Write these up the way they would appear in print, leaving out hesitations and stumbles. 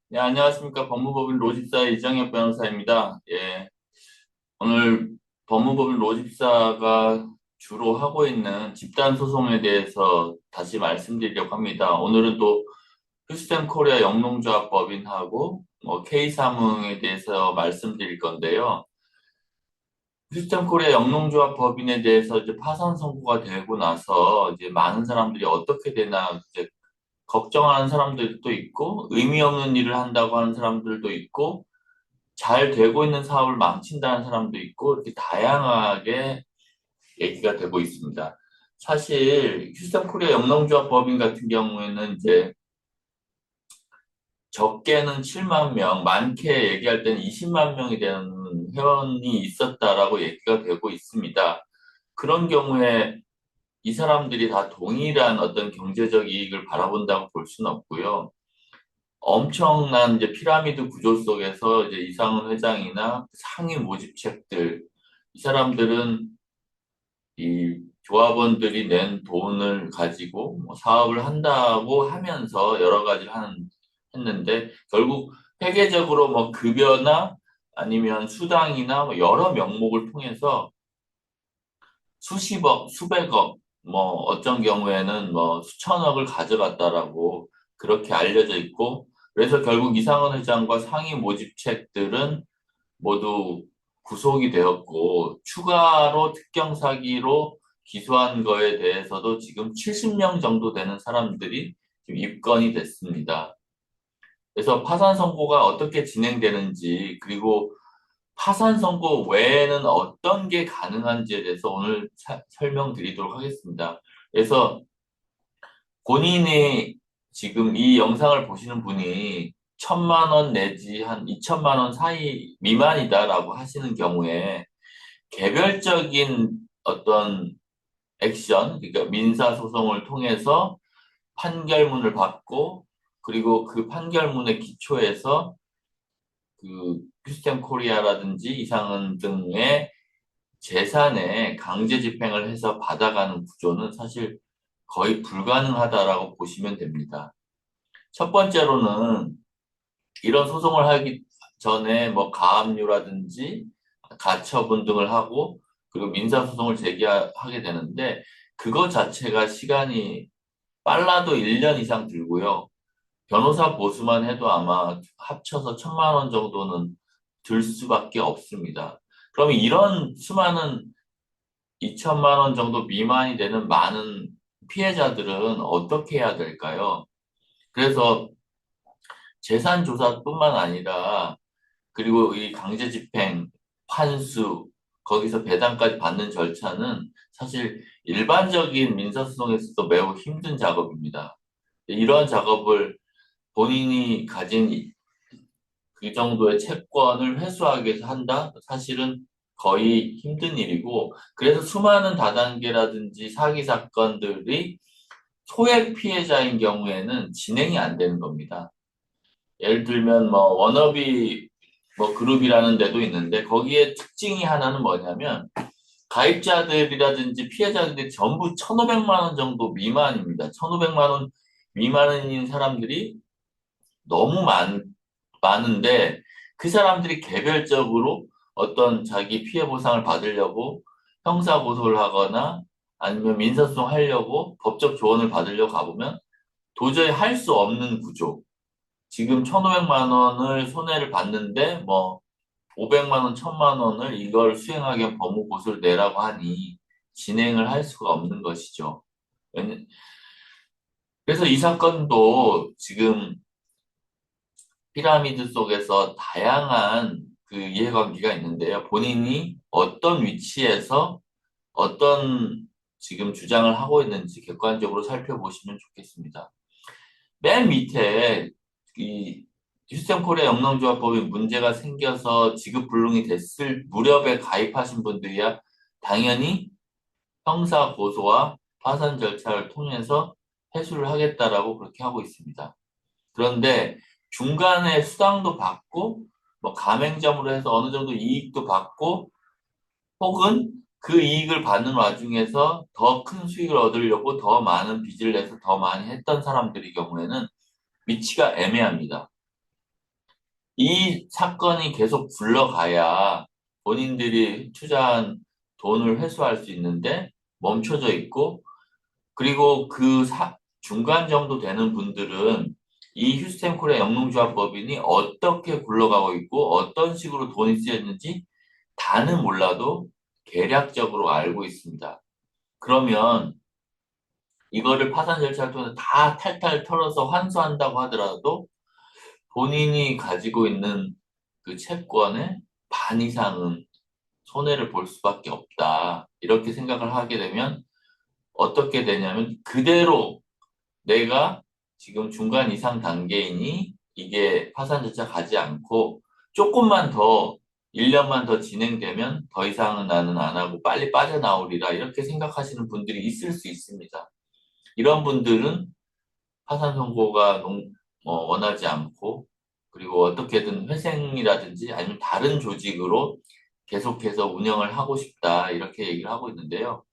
네, 안녕하십니까. 법무법인 로집사의 이정혁 변호사입니다. 예, 오늘 법무법인 로집사가 주로 하고 있는 집단 소송에 대해서 다시 말씀드리려고 합니다. 오늘은 또 휴스턴 코리아 영농조합 법인하고 K사무에 대해서 말씀드릴 건데요. 휴스턴 코리아 영농조합 법인에 대해서 이제 파산 선고가 되고 나서 이제 많은 사람들이 어떻게 되나 이제 걱정하는 사람들도 있고 의미 없는 일을 한다고 하는 사람들도 있고 잘 되고 있는 사업을 망친다는 사람도 있고 이렇게 다양하게 얘기가 되고 있습니다. 사실 휴스턴 코리아 영농조합 법인 같은 경우에는 이제 적게는 7만 명, 많게 얘기할 때는 20만 명이 되는 회원이 있었다라고 얘기가 되고 있습니다. 그런 경우에 이 사람들이 다 동일한 어떤 경제적 이익을 바라본다고 볼 수는 없고요. 엄청난 이제 피라미드 구조 속에서 이제 이상훈 회장이나 상위 모집책들, 이 사람들은 이 조합원들이 낸 돈을 가지고 뭐 사업을 한다고 하면서 여러 가지를 했는데 결국 회계적으로 뭐 급여나 아니면 수당이나 뭐 여러 명목을 통해서 수십억, 수백억, 뭐 어떤 경우에는 뭐 수천억을 가져갔다라고 그렇게 알려져 있고 그래서 결국 이상원 회장과 상위 모집책들은 모두 구속이 되었고 추가로 특경 사기로 기소한 거에 대해서도 지금 70명 정도 되는 사람들이 지금 입건이 됐습니다. 그래서 파산 선고가 어떻게 진행되는지 그리고 파산 선고 외에는 어떤 게 가능한지에 대해서 오늘 설명드리도록 하겠습니다. 그래서 본인이 지금 이 영상을 보시는 분이 1,000만 원 내지 한 2천만 원 사이 미만이다라고 하시는 경우에 개별적인 어떤 액션, 그러니까 민사소송을 통해서 판결문을 받고 그리고 그 판결문의 기초에서 그 크리스티안 코리아라든지 이상은 등의 재산에 강제 집행을 해서 받아가는 구조는 사실 거의 불가능하다라고 보시면 됩니다. 첫 번째로는 이런 소송을 하기 전에 뭐 가압류라든지 가처분 등을 하고 그리고 민사소송을 제기하게 되는데 그거 자체가 시간이 빨라도 1년 이상 들고요. 변호사 보수만 해도 아마 합쳐서 1,000만 원 정도는 들 수밖에 없습니다. 그럼 이런 수많은 2천만 원 정도 미만이 되는 많은 피해자들은 어떻게 해야 될까요? 그래서 재산 조사뿐만 아니라 그리고 이 강제 집행, 환수, 거기서 배당까지 받는 절차는 사실 일반적인 민사소송에서도 매우 힘든 작업입니다. 이런 작업을 본인이 가진 그 정도의 채권을 회수하기 위해서 한다? 사실은 거의 힘든 일이고, 그래서 수많은 다단계라든지 사기 사건들이 소액 피해자인 경우에는 진행이 안 되는 겁니다. 예를 들면 뭐 워너비 뭐 그룹이라는 데도 있는데 거기에 특징이 하나는 뭐냐면 가입자들이라든지 피해자들이 전부 1,500만 원 정도 미만입니다. 1,500만 원 미만인 사람들이 너무 많은데 그 사람들이 개별적으로 어떤 자기 피해 보상을 받으려고 형사 고소를 하거나 아니면 민사소송 하려고 법적 조언을 받으려고 가보면 도저히 할 수 없는 구조. 지금 1,500만 원을 손해를 봤는데 뭐 500만 원, 1,000만 원을 이걸 수행하기 위한 법무 고소를 내라고 하니 진행을 할 수가 없는 것이죠. 그래서 이 사건도 지금 피라미드 속에서 다양한 그 이해관계가 있는데요. 본인이 어떤 위치에서 어떤 지금 주장을 하고 있는지 객관적으로 살펴보시면 좋겠습니다. 맨 밑에 이 휴스턴 코리아 영농조합법에 문제가 생겨서 지급 불능이 됐을 무렵에 가입하신 분들이야 당연히 형사 고소와 파산 절차를 통해서 회수를 하겠다라고 그렇게 하고 있습니다. 그런데 중간에 수당도 받고 뭐 가맹점으로 해서 어느 정도 이익도 받고 혹은 그 이익을 받는 와중에서 더 큰 수익을 얻으려고 더 많은 빚을 내서 더 많이 했던 사람들의 경우에는 위치가 애매합니다. 이 사건이 계속 굴러가야 본인들이 투자한 돈을 회수할 수 있는데 멈춰져 있고, 그리고 중간 정도 되는 분들은 이 휴스템 코리아 영농조합법인이 어떻게 굴러가고 있고 어떤 식으로 돈이 쓰였는지 다는 몰라도 계략적으로 알고 있습니다. 그러면 이거를 파산 절차를 통해서 다 탈탈 털어서 환수한다고 하더라도 본인이 가지고 있는 그 채권의 반 이상은 손해를 볼 수밖에 없다. 이렇게 생각을 하게 되면 어떻게 되냐면 그대로 내가 지금 중간 이상 단계이니 이게 파산 절차 가지 않고 조금만 더 1년만 더 진행되면 더 이상은 나는 안 하고 빨리 빠져나오리라 이렇게 생각하시는 분들이 있을 수 있습니다. 이런 분들은 파산 선고가 원하지 않고 그리고 어떻게든 회생이라든지 아니면 다른 조직으로 계속해서 운영을 하고 싶다 이렇게 얘기를 하고 있는데요.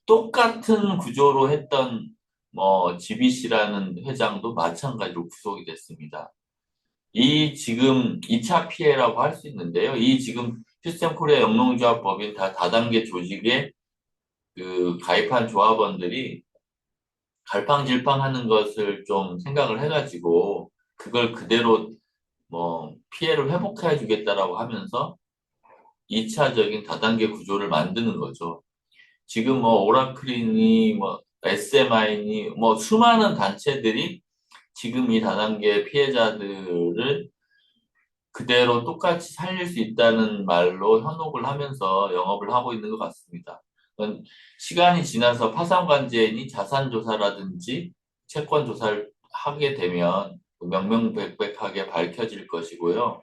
똑같은 구조로 했던 GBC라는 회장도 마찬가지로 구속이 됐습니다. 이 지금 2차 피해라고 할 수 있는데요. 이 지금 휴스템 코리아 영농조합 법인 다 다단계 조직에 그 가입한 조합원들이 갈팡질팡하는 것을 좀 생각을 해가지고 그걸 그대로 피해를 회복해 주겠다라고 하면서 2차적인 다단계 구조를 만드는 거죠. 지금 오라클이니 SMI니 수많은 단체들이 지금 이 다단계 피해자들을 그대로 똑같이 살릴 수 있다는 말로 현혹을 하면서 영업을 하고 있는 것 같습니다. 시간이 지나서 파산관제인이 자산조사라든지 채권조사를 하게 되면 명명백백하게 밝혀질 것이고요.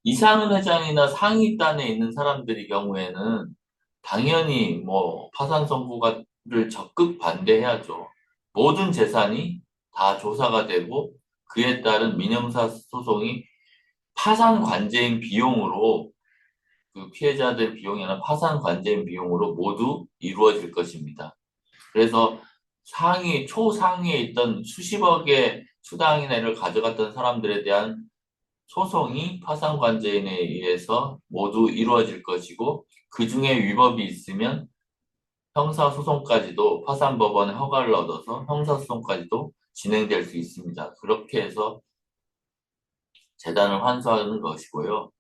이상은 회장이나 상위단에 있는 사람들의 경우에는 당연히 파산 선고를 적극 반대해야죠. 모든 재산이 다 조사가 되고 그에 따른 민형사 소송이 파산 관제인 비용으로 그 피해자들 비용이나 파산 관제인 비용으로 모두 이루어질 것입니다. 그래서 초상위에 있던 수십억의 수당이나를 가져갔던 사람들에 대한 소송이 파산 관제인에 의해서 모두 이루어질 것이고 그 중에 위법이 있으면 형사소송까지도 파산법원의 허가를 얻어서 형사소송까지도 진행될 수 있습니다. 그렇게 해서 재단을 환수하는 것이고요.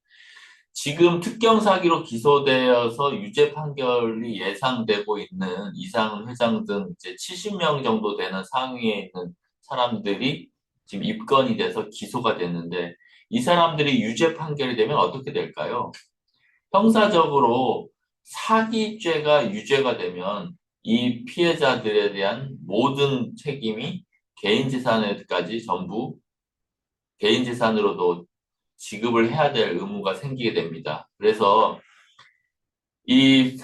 지금 특경 사기로 기소되어서 유죄 판결이 예상되고 있는 이상은 회장 등 이제 70명 정도 되는 상위에 있는 사람들이 지금 입건이 돼서 기소가 됐는데 이 사람들이 유죄 판결이 되면 어떻게 될까요? 형사적으로 사기죄가 유죄가 되면 이 피해자들에 대한 모든 책임이 개인 재산에까지 전부 개인 재산으로도 지급을 해야 될 의무가 생기게 됩니다. 그래서 이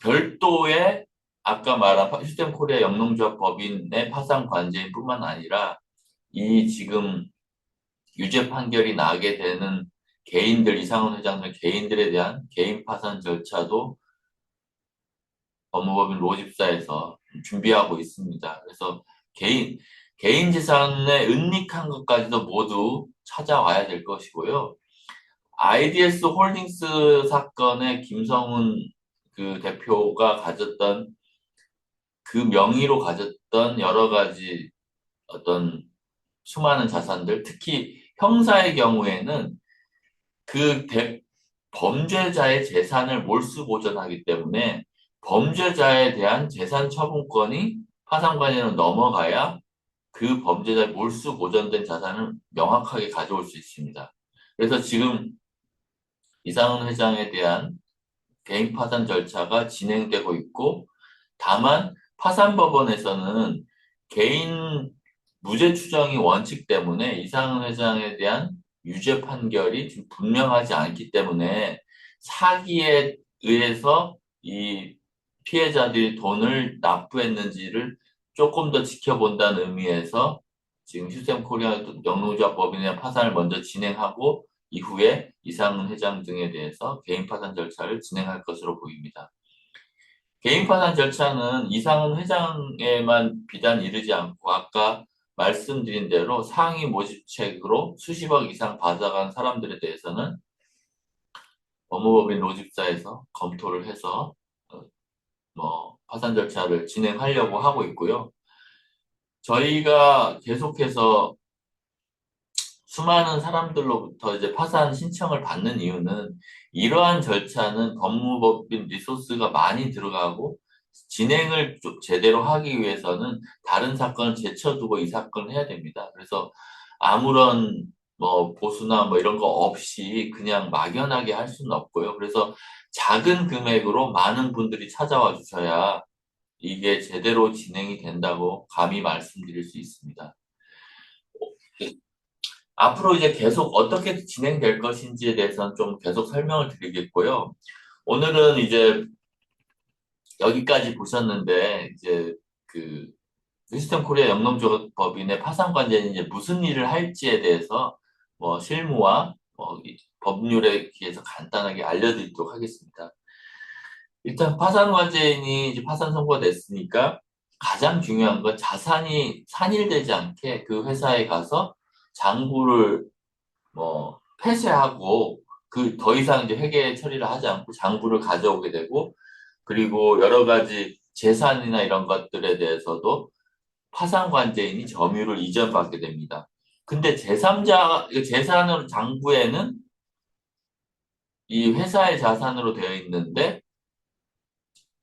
별도의 아까 말한 휴스템 코리아 영농조합 법인의 파산 관제인뿐만 아니라 이 지금 유죄 판결이 나게 되는 개인들 이상훈 회장 등 개인들에 대한 개인 파산 절차도 법무법인 로집사에서 준비하고 있습니다. 그래서 개인 재산에 은닉한 것까지도 모두 찾아와야 될 것이고요. IDS 홀딩스 사건의 김성훈 그 대표가 가졌던 그 명의로 가졌던 여러 가지 어떤 수많은 자산들, 특히 형사의 경우에는 그 범죄자의 재산을 몰수 보전하기 때문에 범죄자에 대한 재산 처분권이 파산관계로 넘어가야 그 범죄자의 몰수 보전된 자산을 명확하게 가져올 수 있습니다. 그래서 지금 이상은 회장에 대한 개인 파산 절차가 진행되고 있고, 다만 파산법원에서는 개인 무죄 추정이 원칙 때문에 이상은 회장에 대한 유죄 판결이 지금 분명하지 않기 때문에 사기에 의해서 이 피해자들이 돈을 납부했는지를 조금 더 지켜본다는 의미에서 지금 휴스템 코리아 영농조합 법인의 파산을 먼저 진행하고 이후에 이상은 회장 등에 대해서 개인 파산 절차를 진행할 것으로 보입니다. 개인 파산 절차는 이상은 회장에만 비단 이르지 않고 아까 말씀드린 대로 상위 모집책으로 수십억 이상 받아간 사람들에 대해서는 법무법인 로집사에서 검토를 해서 파산 절차를 진행하려고 하고 있고요. 저희가 계속해서 수많은 사람들로부터 이제 파산 신청을 받는 이유는 이러한 절차는 법무법인 리소스가 많이 들어가고 진행을 좀 제대로 하기 위해서는 다른 사건을 제쳐두고 이 사건을 해야 됩니다. 그래서 아무런 보수나 이런 거 없이 그냥 막연하게 할 수는 없고요. 그래서 작은 금액으로 많은 분들이 찾아와 주셔야 이게 제대로 진행이 된다고 감히 말씀드릴 수 있습니다. 앞으로 이제 계속 어떻게 진행될 것인지에 대해서는 좀 계속 설명을 드리겠고요. 오늘은 이제 여기까지 보셨는데, 이제 그 시스템 코리아 영농조합법인의 파산관계는 이제 무슨 일을 할지에 대해서 실무와 법률에 대해서 간단하게 알려드리도록 하겠습니다. 일단 파산관계인이 이제 파산 선고가 됐으니까 가장 중요한 건 자산이 산일되지 않게 그 회사에 가서 장부를 폐쇄하고 그 더 이상 이제 회계 처리를 하지 않고 장부를 가져오게 되고 그리고 여러 가지 재산이나 이런 것들에 대해서도 파산관제인이 점유를 이전받게 됩니다. 근데 제3자 재산으로 장부에는 이 회사의 자산으로 되어 있는데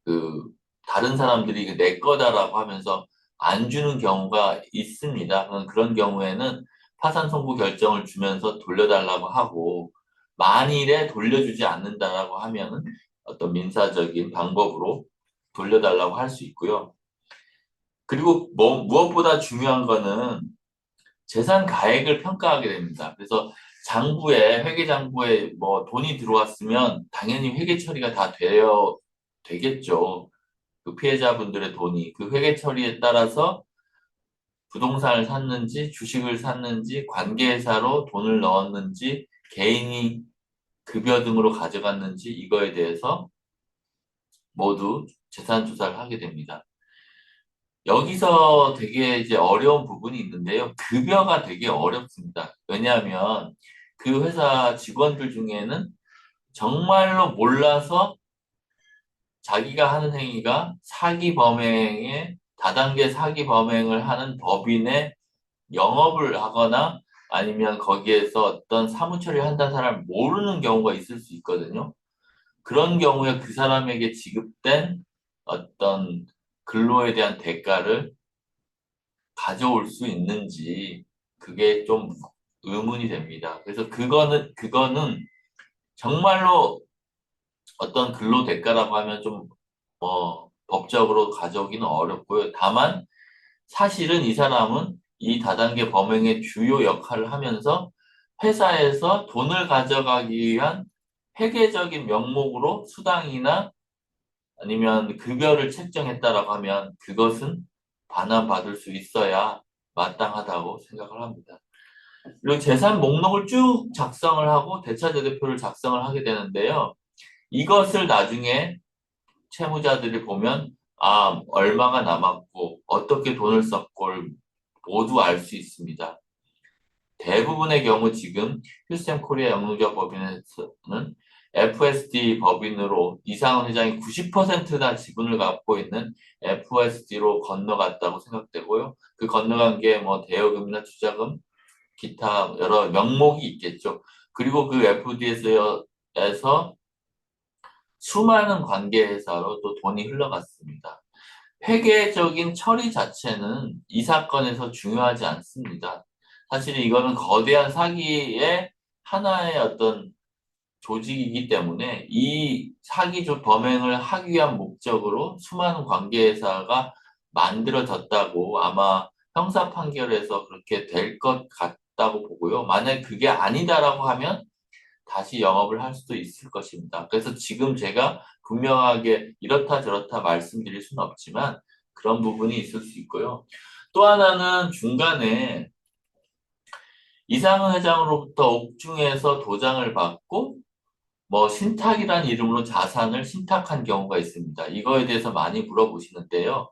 그 다른 사람들이 이게 내 거다라고 하면서 안 주는 경우가 있습니다. 그런 경우에는 파산 선고 결정을 주면서 돌려달라고 하고 만일에 돌려주지 않는다라고 하면은 어떤 민사적인 방법으로 돌려달라고 할 수 있고요. 그리고 무엇보다 중요한 거는 재산 가액을 평가하게 됩니다. 그래서 회계 장부에 돈이 들어왔으면 당연히 회계 처리가 다 되겠죠. 그 피해자분들의 돈이 그 회계 처리에 따라서 부동산을 샀는지 주식을 샀는지 관계회사로 돈을 넣었는지 개인이 급여 등으로 가져갔는지 이거에 대해서 모두 재산 조사를 하게 됩니다. 여기서 되게 이제 어려운 부분이 있는데요. 급여가 되게 어렵습니다. 왜냐하면 그 회사 직원들 중에는 정말로 몰라서 자기가 하는 행위가 다단계 사기 범행을 하는 법인의 영업을 하거나 아니면 거기에서 어떤 사무처리를 한다는 사람을 모르는 경우가 있을 수 있거든요. 그런 경우에 그 사람에게 지급된 어떤 근로에 대한 대가를 가져올 수 있는지 그게 좀 의문이 됩니다. 그래서 그거는 정말로 어떤 근로 대가라고 하면 좀 법적으로 가져오기는 어렵고요. 다만 사실은 이 사람은 이 다단계 범행의 주요 역할을 하면서 회사에서 돈을 가져가기 위한 회계적인 명목으로 수당이나 아니면 급여를 책정했다라고 하면 그것은 반환받을 수 있어야 마땅하다고 생각을 합니다. 그리고 재산 목록을 쭉 작성을 하고 대차제도표를 작성을 하게 되는데요. 이것을 나중에 채무자들이 보면 얼마가 남았고 어떻게 돈을 썼고를 모두 알 수 있습니다. 대부분의 경우 지금 휴스템 코리아 영농조합 법인에서는 FSD 법인으로 이상은 회장이 90%나 지분을 갖고 있는 FSD로 건너갔다고 생각되고요. 그 건너간 게 대여금이나 투자금, 기타 여러 명목이 있겠죠. 그리고 그 FD에서 수많은 관계회사로 또 돈이 흘러갔습니다. 회계적인 처리 자체는 이 사건에서 중요하지 않습니다. 사실 이거는 거대한 사기의 하나의 어떤 조직이기 때문에 이 사기 범행을 하기 위한 목적으로 수많은 관계회사가 만들어졌다고 아마 형사 판결에서 그렇게 될 것 같다고 보고요. 만약 그게 아니다라고 하면 다시 영업을 할 수도 있을 것입니다. 그래서 지금 제가 분명하게 이렇다 저렇다 말씀드릴 수는 없지만 그런 부분이 있을 수 있고요. 또 하나는 중간에 이상은 회장으로부터 옥중에서 도장을 받고 신탁이라는 이름으로 자산을 신탁한 경우가 있습니다. 이거에 대해서 많이 물어보시는데요.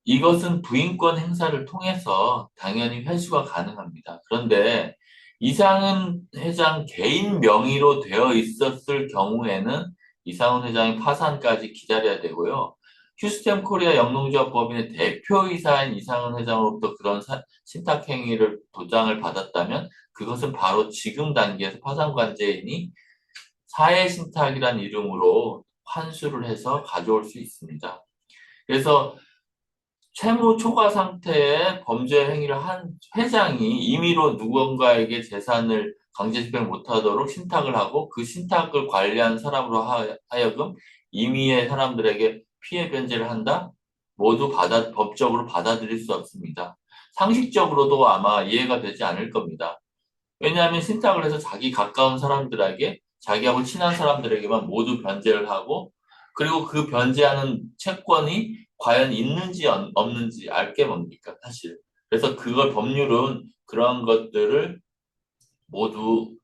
이것은 부인권 행사를 통해서 당연히 회수가 가능합니다. 그런데 이상은 회장 개인 명의로 되어 있었을 경우에는 이상은 회장이 파산까지 기다려야 되고요. 휴스템 코리아 영농조합법인의 대표이사인 이상은 회장으로부터 그런 신탁행위를 도장을 받았다면 그것은 바로 지금 단계에서 파산관계인이 사회신탁이란 이름으로 환수를 해서 가져올 수 있습니다. 그래서 채무 초과 상태의 범죄 행위를 한 회장이 임의로 누군가에게 재산을 강제 집행 못하도록 신탁을 하고 그 신탁을 관리한 사람으로 하여금 임의의 사람들에게 피해 변제를 한다? 모두 법적으로 받아들일 수 없습니다. 상식적으로도 아마 이해가 되지 않을 겁니다. 왜냐하면 신탁을 해서 자기 가까운 사람들에게, 자기하고 친한 사람들에게만 모두 변제를 하고, 그리고 그 변제하는 채권이 과연 있는지 없는지 알게 뭡니까, 사실. 그래서 그걸 법률은 그런 것들을 모두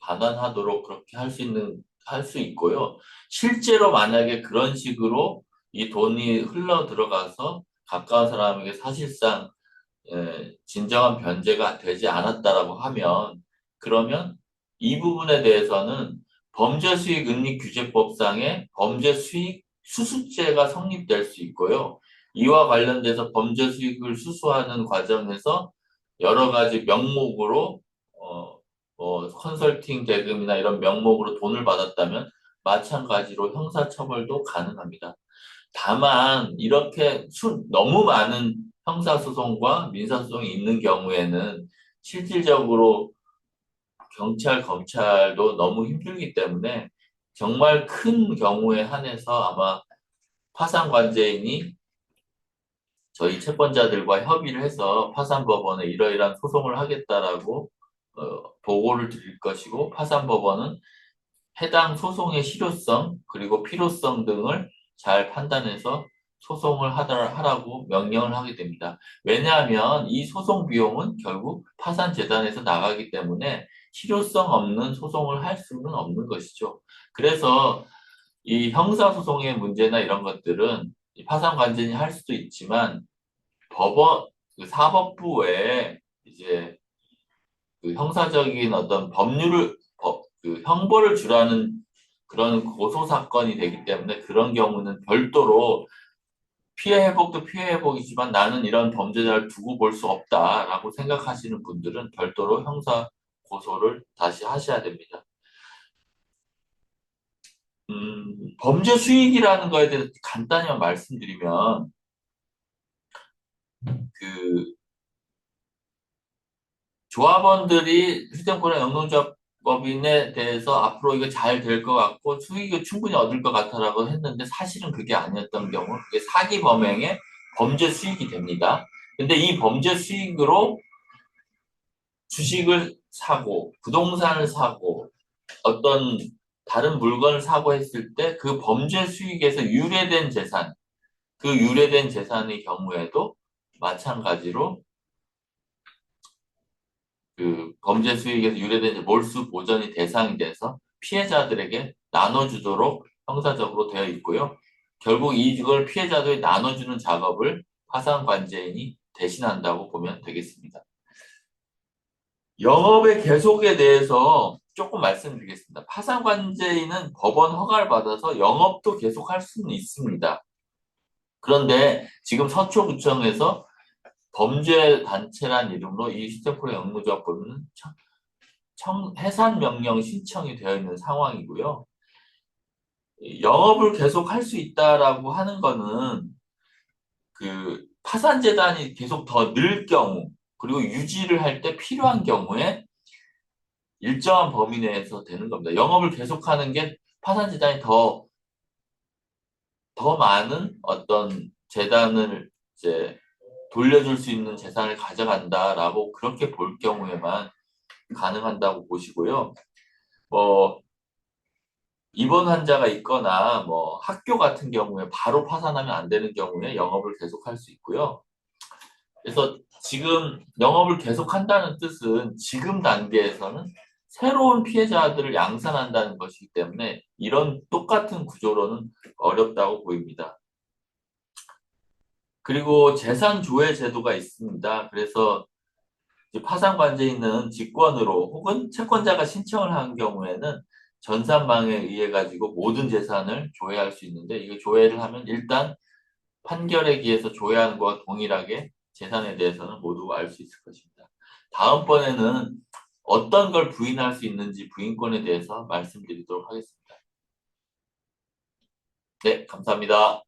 반환하도록 그렇게 할 수 있고요. 실제로 만약에 그런 식으로 이 돈이 흘러 들어가서 가까운 사람에게 사실상 진정한 변제가 되지 않았다라고 하면 그러면 이 부분에 대해서는 범죄수익은닉규제법상의 범죄수익 수수죄가 성립될 수 있고요. 이와 관련돼서 범죄수익을 수수하는 과정에서 여러 가지 명목으로 컨설팅 대금이나 이런 명목으로 돈을 받았다면 마찬가지로 형사처벌도 가능합니다. 다만 이렇게 너무 많은 형사소송과 민사소송이 있는 경우에는 실질적으로 경찰, 검찰도 너무 힘들기 때문에 정말 큰 경우에 한해서 아마 파산관제인이 저희 채권자들과 협의를 해서 파산법원에 이러이러한 소송을 하겠다라고 보고를 드릴 것이고 파산법원은 해당 소송의 실효성 그리고 필요성 등을 잘 판단해서 소송을 하라고 명령을 하게 됩니다. 왜냐하면 이 소송 비용은 결국 파산재단에서 나가기 때문에 실효성 없는 소송을 할 수는 없는 것이죠. 그래서 이 형사소송의 문제나 이런 것들은 파산관전이 할 수도 있지만 법원, 그 사법부 외에 이제 그 형사적인 어떤 그 형벌을 주라는 그런 고소 사건이 되기 때문에 그런 경우는 별도로 피해 회복도 피해 회복이지만 나는 이런 범죄자를 두고 볼 수 없다라고 생각하시는 분들은 별도로 형사 고소를 다시 하셔야 됩니다. 범죄 수익이라는 거에 대해서 간단히 말씀드리면 그 조합원들이 휴대폰의 영농조합법인에 대해서 앞으로 이거 잘 될 것 같고 수익을 충분히 얻을 것 같아라고 했는데 사실은 그게 아니었던 경우 그게 사기 범행의 범죄 수익이 됩니다. 근데 이 범죄 수익으로 주식을 사고 부동산을 사고 어떤 다른 물건을 사고 했을 때 그 범죄 수익에서 유래된 재산, 그 유래된 재산의 경우에도 마찬가지로 그 범죄 수익에서 유래된 몰수 보전이 대상이 돼서 피해자들에게 나눠주도록 형사적으로 되어 있고요. 결국 이걸 피해자들이 나눠주는 작업을 파산관제인이 대신한다고 보면 되겠습니다. 영업의 계속에 대해서 조금 말씀드리겠습니다. 파산관제인은 법원 허가를 받아서 영업도 계속할 수는 있습니다. 그런데 지금 서초구청에서 범죄단체란 이름으로 이 휴대폰의 영무조합법은 해산 명령 신청이 되어 있는 상황이고요. 영업을 계속 할 수 있다라고 하는 거는 그 파산재단이 계속 더 늘 경우 그리고 유지를 할 때 필요한 경우에 일정한 범위 내에서 되는 겁니다. 영업을 계속하는 게 파산재단이 더 많은 어떤 재단을 이제 돌려줄 수 있는 재산을 가져간다라고 그렇게 볼 경우에만 가능한다고 보시고요. 뭐 입원 환자가 있거나 뭐 학교 같은 경우에 바로 파산하면 안 되는 경우에 영업을 계속할 수 있고요. 그래서 지금 영업을 계속한다는 뜻은 지금 단계에서는 새로운 피해자들을 양산한다는 것이기 때문에 이런 똑같은 구조로는 어렵다고 보입니다. 그리고 재산 조회 제도가 있습니다. 그래서 이제 파산관계에 있는 직권으로 혹은 채권자가 신청을 한 경우에는 전산망에 의해 가지고 모든 재산을 조회할 수 있는데, 이거 조회를 하면 일단 판결에 기해서 조회하는 것과 동일하게 재산에 대해서는 모두 알 수 있을 것입니다. 다음번에는 어떤 걸 부인할 수 있는지 부인권에 대해서 말씀드리도록 하겠습니다. 네, 감사합니다.